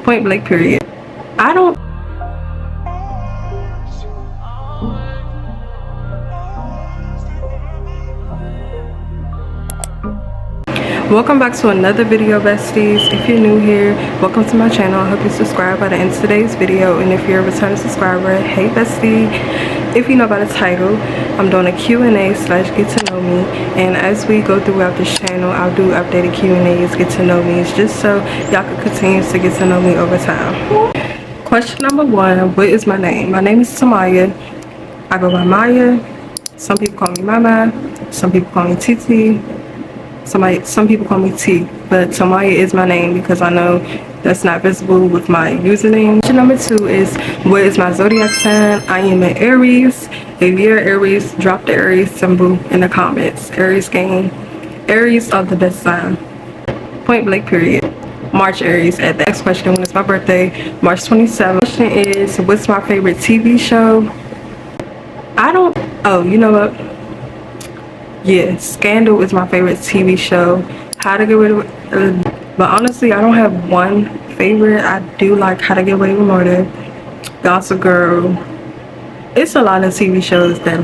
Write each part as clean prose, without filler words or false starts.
Point blank period. I don't. Welcome back to another video, besties. If you're new here, welcome to my channel. I hope you subscribe by the end of today's video, and if you're a returning subscriber, hey bestie. If you know by the title, I'm doing a Q&A / get to know me, and as we go throughout this channel, I'll do updated Q&As, get to know me's, just so y'all can continue to get to know me over time. Question number 1, what is my name? My name is Tamaya. I go by Maya. Some people call me Mama, some people call me Titi. Some people call me T, but Tamaya is my name because I know that's not visible with my username. Question number 2 is, what is my zodiac sign? I am an Aries. If you're Aries, drop the Aries symbol in the comments. Aries gang. Aries are the best sign. Point blank period. March Aries. At the next question, when it's my birthday, March 27th. Question is, what's my favorite TV show? You know what? Yeah, Scandal is my favorite TV show. How to Get Away with but honestly, I don't have one favorite. I do like How to Get Away with Murder, Gossip Girl. It's a lot of TV shows that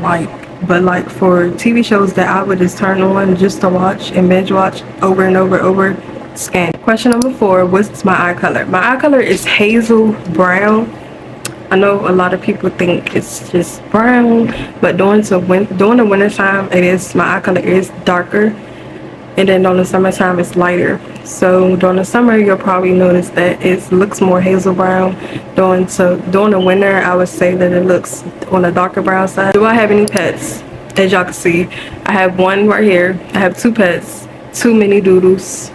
but like for TV shows that I would just turn on just to watch and binge watch over and over, Scandal. Question number 4, what's my eye color? My eye color is hazel brown. I know a lot of people think it's just brown, but during the winter time, my eye color is darker, and then during the summertime it's lighter. So during the summer, you'll probably notice that it looks more hazel brown. During the winter, I would say that it looks on the darker brown side. Do I have any pets? As y'all can see, I have one right here. I have 2 pets, 2 mini doodles,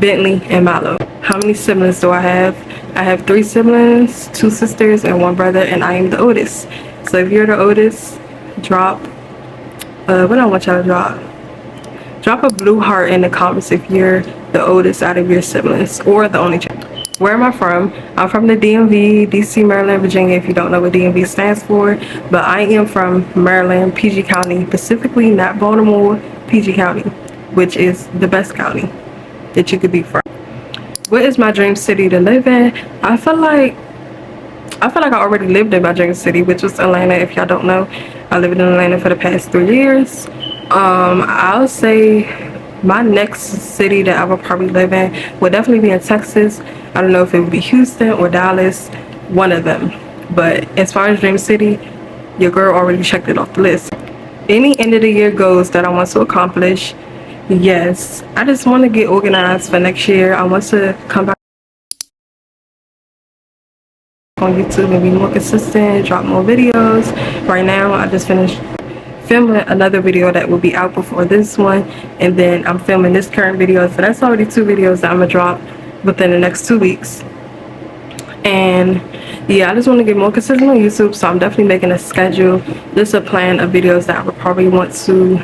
Bentley and Milo. How many siblings do I have? I have 3 siblings, 2 sisters and 1 brother, and I am the oldest. So if you're the oldest, drop what I want y'all to drop a blue heart in the comments if you're the oldest out of your siblings or the only child. Where am I from? I'm from the DMV, DC, Maryland, Virginia, if you don't know what DMV stands for. But I am from Maryland, PG County, specifically not Baltimore, PG County, which is the best county that you could be from. What is my dream city to live in? I feel like I already lived in my dream city, which was Atlanta. If y'all don't know, I lived in Atlanta for the past 3 years. I'll say my next city that I would probably live in would definitely be in Texas. I don't know if it would be Houston or Dallas, one of them. But as far as dream city, your girl already checked it off the list. Any end of the year goals that I want to accomplish? Yes, I just want to get organized for next year. I want to come back on YouTube and be more consistent, drop more videos. Right now, I just finished filming another video that will be out before this one, and then I'm filming this current video, so that's already 2 videos that I'm gonna drop within the next 2 weeks. And yeah, I just want to get more consistent on YouTube, so I'm definitely making a schedule, just a plan of videos that I would probably want to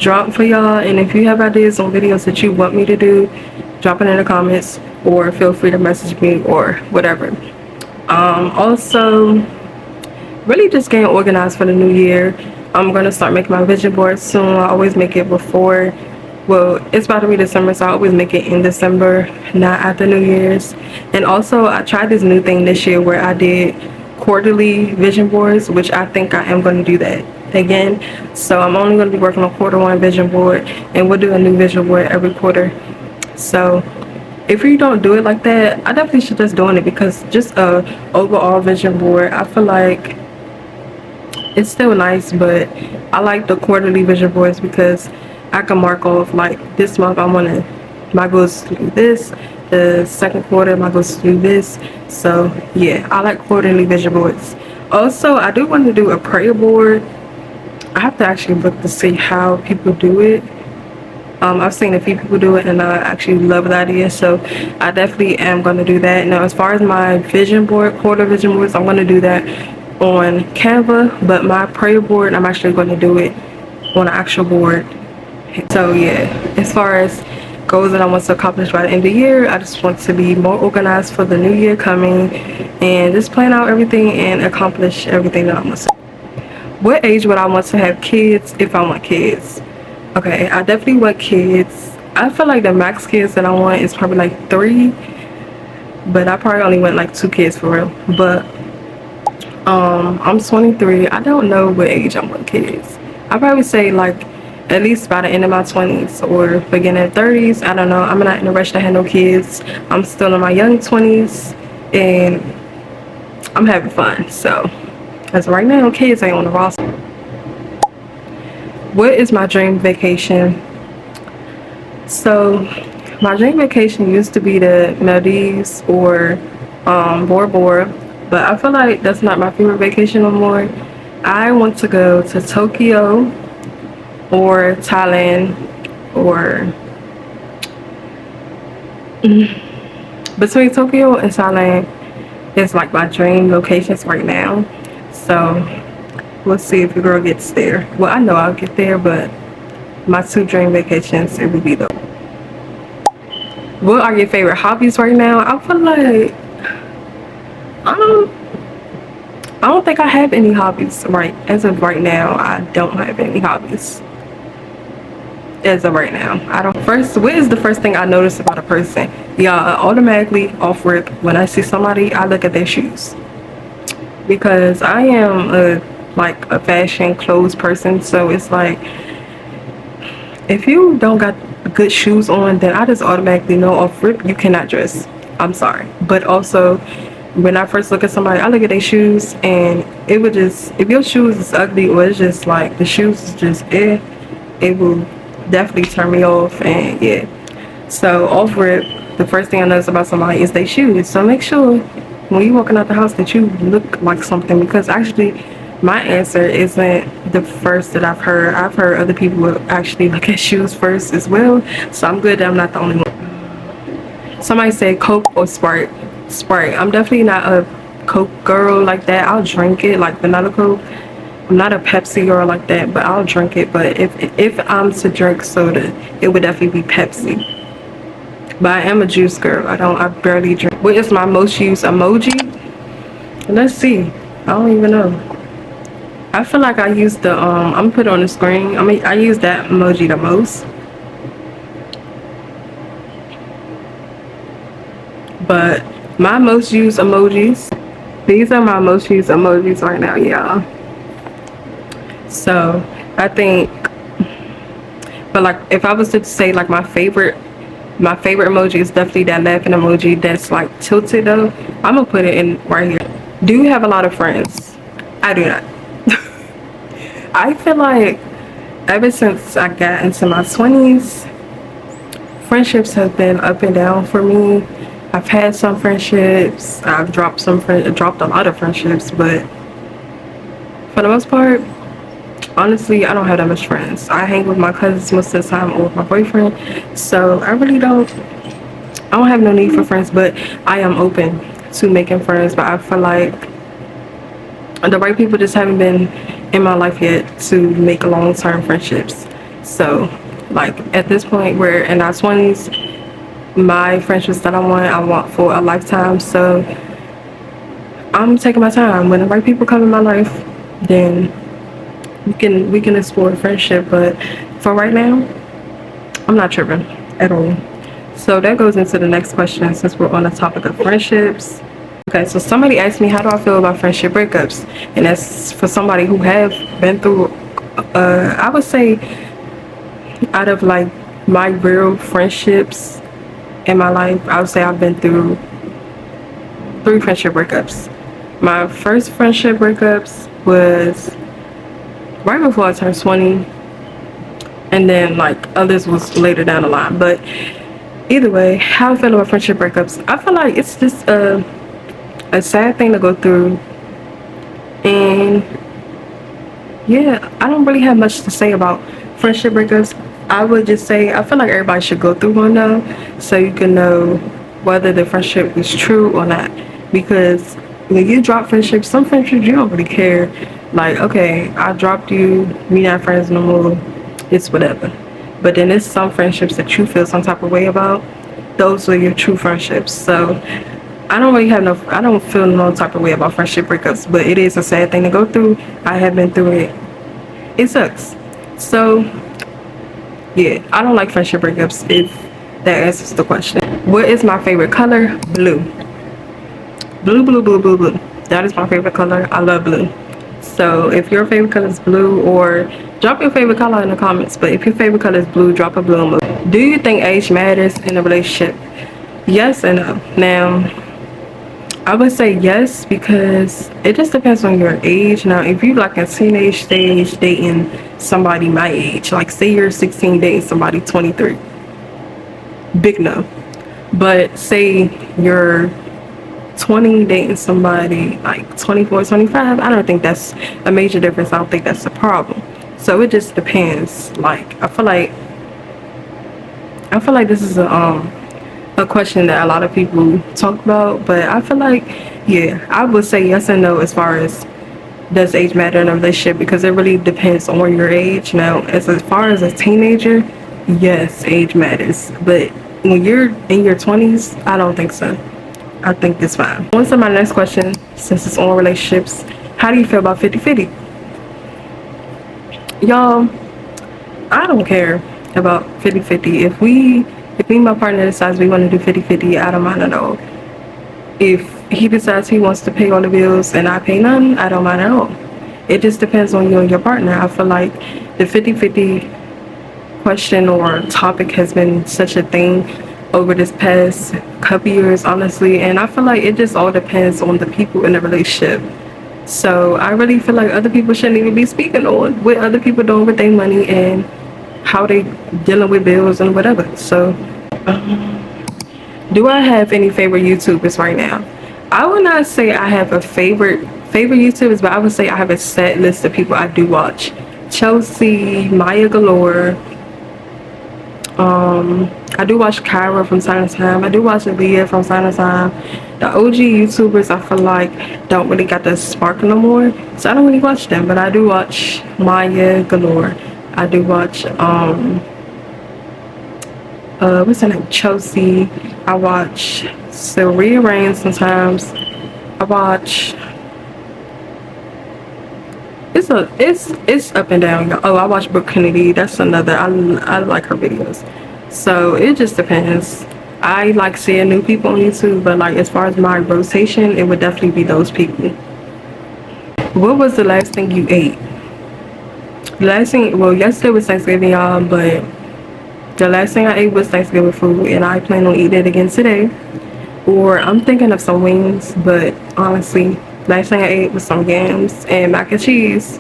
drop for y'all. And if you have ideas on videos that you want me to do, drop it in the comments or feel free to message me or whatever. Also, really just getting organized for the new year. I'm gonna start making my vision board soon. I always make it before, well, it's about to be December, so I always make it in December, not after New Year's. And also, I tried this new thing this year where I did quarterly vision boards, which I think I am going to do that again. So I'm only going to be working on quarter 1 vision board, and we'll do a new vision board every quarter. So if you don't do it like that, I definitely suggest doing it, because just a overall vision board, I feel like it's still nice, but I like the quarterly vision boards because I can mark off, like, this month my goal is to do this, the second quarter my goal is to do this. So yeah, I like quarterly vision boards. Also, I do want to do a prayer board. I have to actually look to see how people do it. I've seen a few people do it, and I actually love the idea, so I definitely am going to do that. Now, as far as my vision board, quarter vision boards, I'm going to do that on Canva, but my prayer board, I'm actually going to do it on an actual board. So yeah, as far as goals that I want to accomplish by the end of the year, I just want to be more organized for the new year coming, and just plan out everything and accomplish everything that I want to. What age would I want to have kids if I want kids? Okay, I definitely want kids. I feel like the max kids that I want is probably like 3. but I probably only went like 2 kids for real. But I'm 23. I don't know what age I'm with kids. I probably say like at least by the end of my 20s or beginning of 30s. I don't know. I'm not in a rush to have no kids. I'm still in my young 20s and I'm having fun. So as of right now, kids ain't on the roster. What is my dream vacation? So my dream vacation used to be the Maldives or Bora Bora, but I feel like that's not my favorite vacation no more. I want to go to Tokyo or Thailand or between Tokyo and Thailand is like my dream locations right now. So we'll see if the girl gets there. Well, I know I'll get there, but my 2 dream vacations, it would be those. What are your favorite hobbies right now? I feel like I don't think I have any hobbies right as of right now. I don't have any hobbies as of right now. I don't. First, what is the first thing I notice about a person? Yeah, automatically off rip when I see somebody, I look at their shoes because I am like a fashion clothes person. So it's like if you don't got good shoes on, then I just automatically know off rip you cannot dress. I'm sorry, but also when I first look at somebody, I look at their shoes and it would just, if your shoes is ugly or it's just like the shoes is just it will definitely turn me off. And yeah, so off rip, the first thing I notice about somebody is their shoes. So make sure when you walking out the house that you look like something, because actually my answer isn't the first that I've heard. I've heard other people will actually look at shoes first as well. So I'm good that I'm not the only one. Somebody said Coke or Sprite. Sprite. I'm definitely not a Coke girl like that. I'll drink it like vanilla Coke. I'm not a Pepsi girl like that, but I'll drink it. But if I'm to drink soda, it would definitely be Pepsi. But I am a juice girl. I barely drink. What is my most used emoji? Let's see. I don't even know. I feel like I use the I'm gonna put it on the screen. I use that emoji the most. But my most used emojis, these are my most used emojis right now, y'all. So I think, but like if I was to say like my favorite emoji is definitely that laughing emoji that's like tilted though. I'm gonna put it in right here. Do you have a lot of friends? I do not. I feel like ever since I got into my 20s, friendships have been up and down for me. I've had some friendships, I've dropped a lot of friendships, but for the most part, honestly, I don't have that much friends. I hang with my cousins most of the time or with my boyfriend, so I don't have no need for friends, but I am open to making friends. But I feel like the right people just haven't been in my life yet to make long-term friendships. So like at this point, we're in our 20s, my friendships that I want for a lifetime. So I'm taking my time. When the right people come in my life, then we can explore friendship. But for right now, I'm not tripping at all. So that goes into the next question, since we're on the topic of friendships. Okay, so somebody asked me, how do I feel about friendship breakups? And that's for somebody who have been through, I would say out of like my real friendships in my life, I would say I've been through 3 friendship breakups. My first friendship breakups was right before I turned 20, and then like others was later down the line. But either way, how I feel about friendship breakups, I feel like it's just a sad thing to go through. And yeah, I don't really have much to say about friendship breakups. I would just say I feel like everybody should go through one though, so you can know whether the friendship is true or not. Because when you drop friendships, some friendships you don't really care. Like, okay, I dropped you, we not friends no more, it's whatever. But then there's some friendships that you feel some type of way about. Those are your true friendships. So I don't feel no type of way about friendship breakups, but it is a sad thing to go through. I have been through it. It sucks. So yeah, I don't like friendship breakups, if that answers the question. What is my favorite color? Blue. Blue, blue, blue, blue, blue. That is my favorite color. I love blue. So if your favorite color is blue, or drop your favorite color in the comments. But if your favorite color is blue, drop a blue emoji. Do you think age matters in a relationship? Yes and no. Now, I would say yes, because it just depends on your age. Now, if you like a teenage stage dating somebody my age, like say you're 16 dating somebody 23, big no. But say you're 20 dating somebody like 24, 25, I don't think that's a major difference. I don't think that's a problem. So it just depends. Like I feel like this is a question that a lot of people talk about, but I feel like, yeah, I would say yes and no as far as does age matter in a relationship, because it really depends on your age. Now, as far as a teenager, yes, age matters, but when you're in your 20s, I don't think so. I think it's fine. On to my next question, since it's on relationships. How do you feel about 50-50? Y'all, I don't care about 50-50. If me and my partner decides we want to do 50-50, I don't mind at all. If he decides he wants to pay all the bills and I pay none, I don't mind at all. It just depends on you and your partner. I feel like the 50-50 question or topic has been such a thing over this past couple years, honestly, and I feel like it just all depends on the people in the relationship. So I really feel like other people shouldn't even be speaking on what other people doing with their money and how they dealing with bills and whatever. So do I have any favorite YouTubers right now? I would not say I have a favorite YouTubers, but I would say I have a set list of people I do watch. Chelsea, Maya Galore, I do watch Kyra from time to time. I do watch Aaliyah from time to time. The OG YouTubers, I feel like, don't really got the spark no more, so I don't really watch them. But I do watch Maya Galore. I do watch what's her name? Chelsea. I watch Sylvia Rain sometimes. I watch. It's up and down, y'all. Oh, I watch Brooke Kennedy. That's another. I like her videos. So it just depends. I like seeing new people on YouTube, but like as far as my rotation, it would definitely be those people. What was the last thing you ate? The last thing, well, yesterday was Thanksgiving, y'all, but the last thing I ate was Thanksgiving food, and I plan on eating it again today. Or I'm thinking of some wings, but honestly, last thing I ate was some yams and mac and cheese.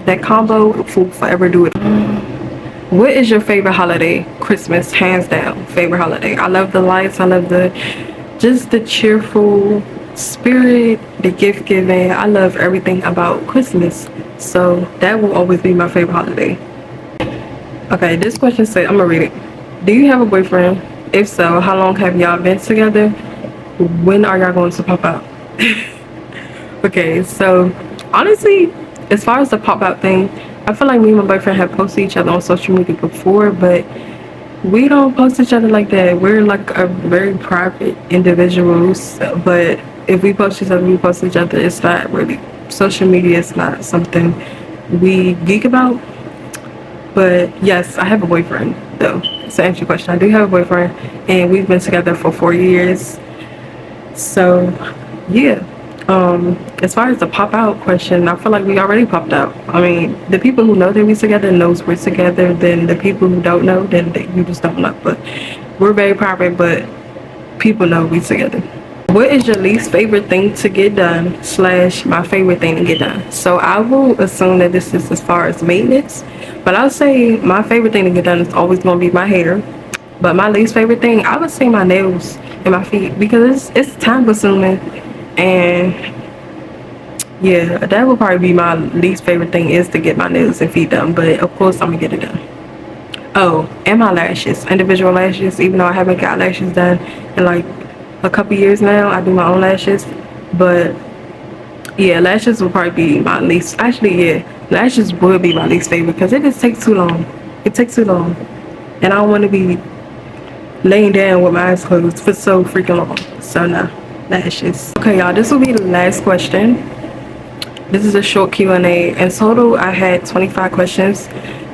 That combo will forever do it. What is your favorite holiday? Christmas, hands down, favorite holiday. I love the lights. I love just the cheerful spirit, the gift giving. I love everything about Christmas. So that will always be my favorite holiday. Okay, this question said, I'm gonna read it. Do you have a boyfriend? If so, how long have y'all been together? When are y'all going to pop out? Okay, so honestly, as far as the pop out thing, I feel like me and my boyfriend have posted each other on social media before, but we don't post each other like that. We're like a very private individuals, but if we post each other, we post each other. It's not really, social media is not something we geek about. But yes, I have a boyfriend though. To answer your question, I do have a boyfriend, and we've been together for 4 years. So yeah, as far as the pop out question, I feel like we already popped out. I mean, the people who know that we're together knows we're together. Then the people who don't know, then you just don't know. But we're very private, but people know we together. What is your least favorite thing to get done / my favorite thing to get done? So I will assume that this is as far as maintenance, but I'll say my favorite thing to get done is always going to be my hair. But my least favorite thing, I would say my nails and my feet, because it's time consuming. And yeah, that would probably be my least favorite thing, is to get my nails and feet done. But of course I'm gonna get it done. Oh, and my lashes, individual lashes. Even though I haven't got lashes done in like a couple years now, I do my own lashes. But yeah, lashes will probably be my least. Actually, yeah, lashes would be my least favorite, because it just takes too long. It takes too long, and I don't want to be laying down with my eyes closed for so freaking long. So no, lashes. Okay, y'all, this will be the last question. This is a short Q&A. In total, I had 25 questions.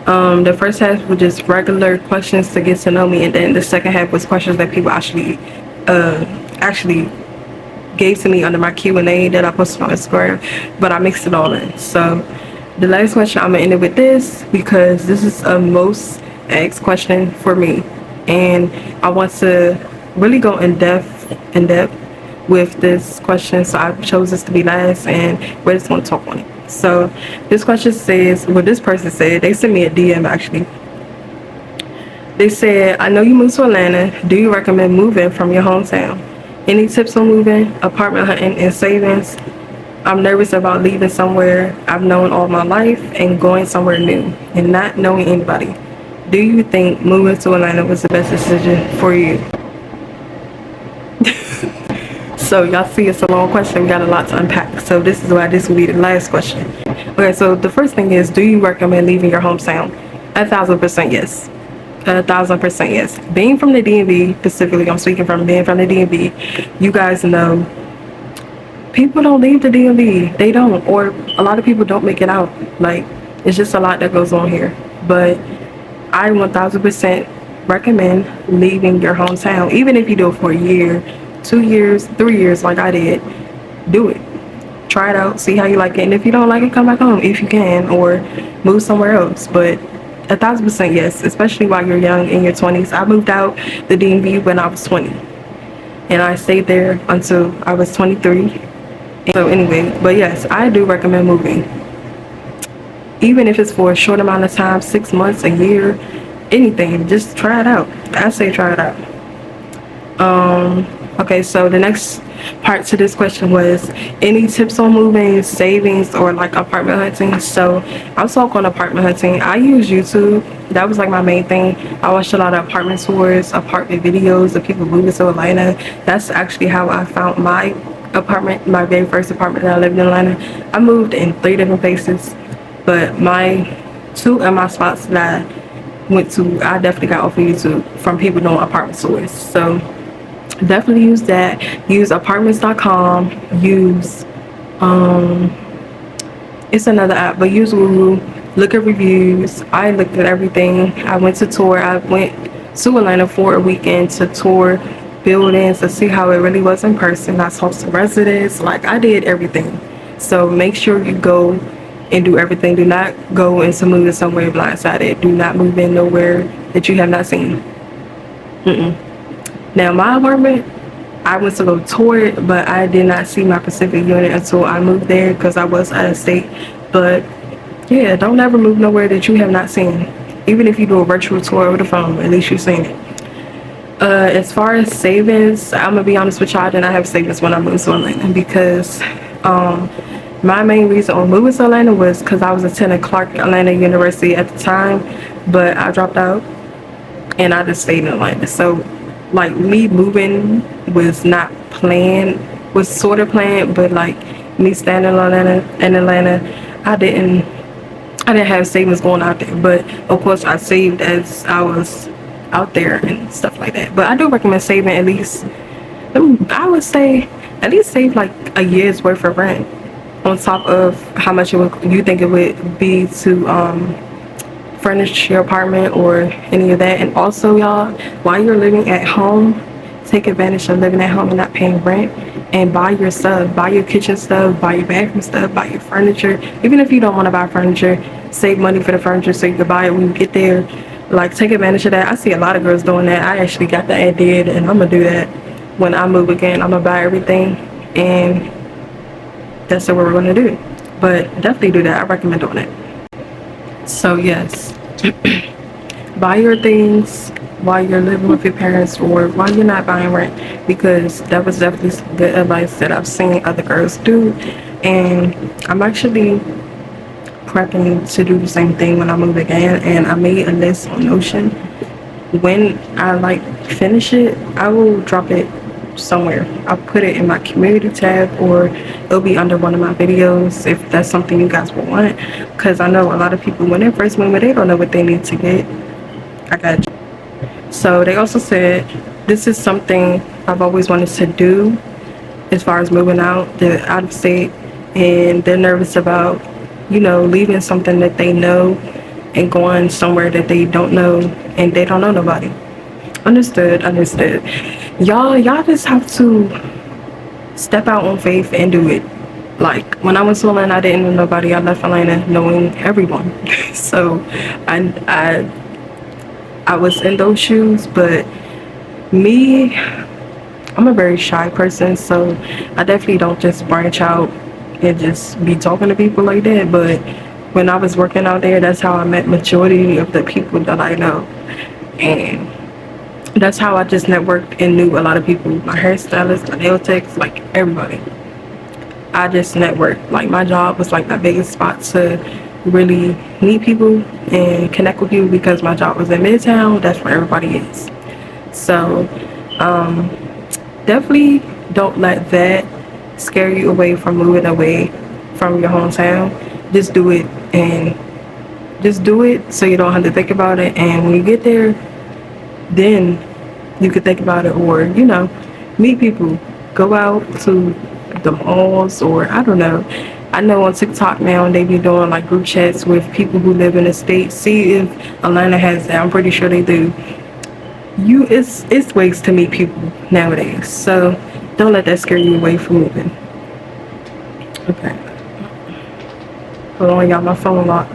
The first half was just regular questions to get to know me, and then the second half was questions that people actually actually gave to me under my Q&A that I posted on Instagram, but I mixed it all in. So the last question, I'm gonna end it with this because this is a most asked question for me, and I want to really go in depth with this question, so I chose this to be last, and we're just gonna talk on it. So this question says, well, this person said, they sent me a DM actually. They said, I know you moved to Atlanta. Do you recommend moving from your hometown? Any tips on moving, apartment hunting, and savings? I'm nervous about leaving somewhere I've known all my life and going somewhere new and not knowing anybody. Do you think moving to Atlanta was the best decision for you? So y'all see, it's a long question. We got a lot to unpack. So this is why this will be the last question. Okay, so the first thing is, do you recommend leaving your hometown? 1,000% yes. 1,000% yes. Being from the DMV, specifically, I'm speaking from being from the DMV, you guys know people don't leave the DMV. They don't, or a lot of people don't make it out. Like, it's just a lot that goes on here. But I 1,000% recommend leaving your hometown, even if you do it for a year, 2 years, 3 years, like I did. Do it. Try it out, see how you like it, and if you don't like it, come back home if you can, or move somewhere else. But 1,000% yes, especially while you're young in your 20s. I moved out the DMV when I was 20, and I stayed there until I was 23. So anyway, but yes, I do recommend moving, even if it's for a short amount of time, 6 months, a year, anything. Just try it out. I say try it out. Okay, so the next part to this question was, any tips on moving, savings, or like apartment hunting? So I'll talk on apartment hunting. I use YouTube. That was like my main thing. I watched a lot of apartment tours, apartment videos of people moving to Atlanta. That's actually how I found my apartment, my very first apartment that I lived in Atlanta. I moved in 3 different places, but my 2 of my spots that I went to, I definitely got off of YouTube from people doing apartment tours. So definitely use that. Use apartments.com. Use it's another app, but use Google. Look at reviews. I looked at everything. I went to tour. I went to Atlanta for a weekend to tour buildings to see how it really was in person. I talked to residents. Like, I did everything. So make sure you go and do everything. Do not go into moving somewhere blindsided. Do not move in nowhere that you have not seen. Now, my apartment, I went to go tour it, but I did not see my Pacific unit until I moved there because I was out of state. But yeah, don't ever move nowhere that you have not seen. Even if you do a virtual tour over the phone, at least you've seen it. As far as savings, I'm gonna be honest with y'all, I did not have savings when I moved to Atlanta because my main reason on moving to Atlanta was because I was attending Clark Atlanta University at the time, but I dropped out and I just stayed in Atlanta. So like, me moving was not planned, was sort of planned, but like me staying in Atlanta, I didn't have savings going out there. But of course I saved as I was out there and stuff like that. But I do recommend saving at least, I would say at least save like a year's worth of rent on top of how much you think it would be to furnish your apartment or any of that. And also, y'all, while you're living at home, take advantage of living at home and not paying rent, and buy your stuff. Buy your kitchen stuff, buy your bathroom stuff, buy your furniture. Even if you don't want to buy furniture, save money for the furniture so you can buy it when you get there. Like, take advantage of that. I see a lot of girls doing that. I actually got the idea, and I'm gonna do that when I move again. I'm gonna buy everything, and that's what we're gonna do. But definitely do that. I recommend doing it. So yes, buy your things while you're living with your parents or while you're not buying rent, because that was definitely some good advice that I've seen other girls do, and I'm actually prepping to do the same thing when I move again. And I made a list on Notion. When I like finish it, I will drop it somewhere. I'll put it in my community tab, or it'll be under one of my videos if that's something you guys will want, because I know a lot of people, when they first move, they don't know what they need to get. I got you. So they also said this is something I've always wanted to do as far as moving out of state, and they're nervous about, you know, leaving something that they know and going somewhere that they don't know and they don't know nobody. Understood. y'all just have to step out on faith and do it. Like when I went to Atlanta, I didn't know nobody. I left Atlanta knowing everyone. So I was in those shoes, but me, I'm a very shy person, so I definitely don't just branch out and just be talking to people like that. But when I was working out there, that's how I met majority of the people that I know, and that's how I just networked and knew a lot of people. My hairstylist, my nail techs, like everybody. I just networked. Like my job was like my biggest spot to really meet people and connect with people because my job was in Midtown. That's where everybody is. So definitely don't let that scare you away from moving away from your hometown. Just do it, and just do it so you don't have to think about it. And when you get there, then you could think about it, or meet people, go out to the malls, or I don't know. I know on TikTok now they be doing like group chats with people who live in the state. See if Atlanta has that. I'm pretty sure they do. It's ways to meet people nowadays, so don't let that scare you away from moving. Okay, hold on, y'all, my phone locked.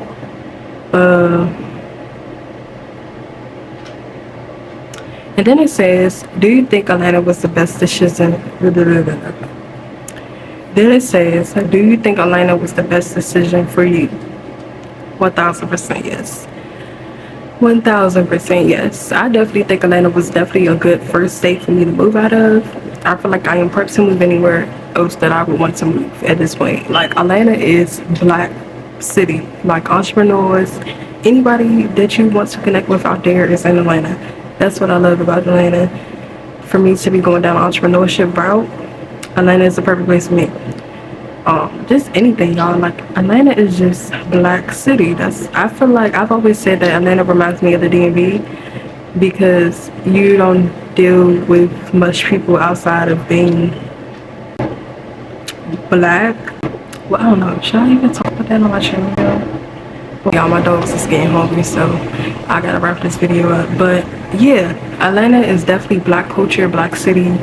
And then it says, do you think Atlanta was the best decision? Then it says, do you think Atlanta was the best decision for you? 1000% yes. 1000% yes. I definitely think Atlanta was definitely a good first state for me to move out of. I feel like I am prepped to move anywhere else that I would want to move at this point. Like Atlanta is black city. Like entrepreneurs, anybody that you want to connect with out there is in Atlanta. That's what I love about Atlanta. For me to be going down an entrepreneurship route, Atlanta is the perfect place for me. Just anything, y'all. Like Atlanta is just black city. I feel like I've always said that Atlanta reminds me of the DMV because you don't deal with much people outside of being black. Well, I don't know. Should I even talk about that on my channel, y'all? Y'all, my dogs is getting hungry, so I gotta wrap this video up. But yeah, Atlanta is definitely black culture, black city.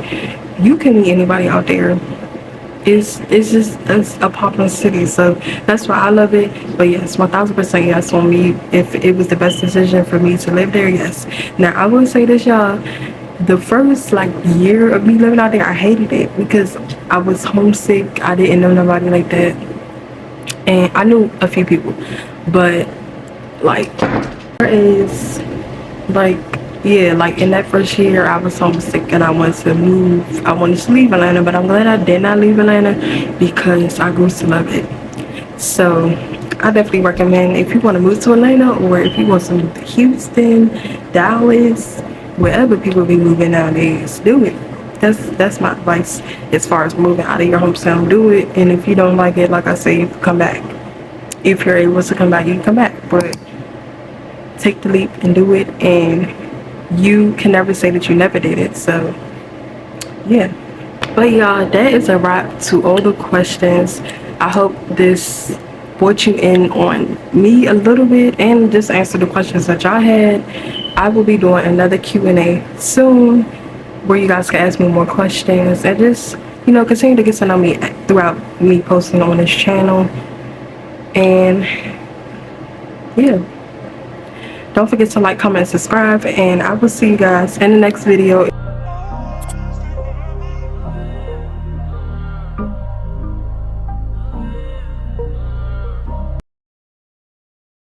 You can meet anybody out there. It's a popular city, so that's why I love it. But yes, 1000% yes on me. If it was the best decision for me to live there, yes. Now I will say this, y'all. The first like year of me living out there, I hated it because I was homesick. I didn't know nobody like that, and I knew a few people, but like there is like yeah, like in that first year I was homesick and I wanted to move. I wanted to leave Atlanta, but I'm glad I did not leave Atlanta because I grew to love it. So I definitely recommend if you want to move to Atlanta, or if you want to move to Houston, Dallas, wherever people be moving nowadays, do it. That's my advice as far as moving out of your hometown. Do it, and if you don't like it, like I say, you can come back. If you're able to come back, you can come back, but take the leap and do it, and you can never say that you never did it. So yeah, but y'all, that is a wrap to all the questions. I hope this brought you in on me a little bit and just answer the questions that y'all had. I will be doing another Q&A soon where you guys can ask me more questions and just continue to get to know me throughout me posting on this channel. And yeah, don't forget to like, comment, and subscribe, and I will see you guys in the next video.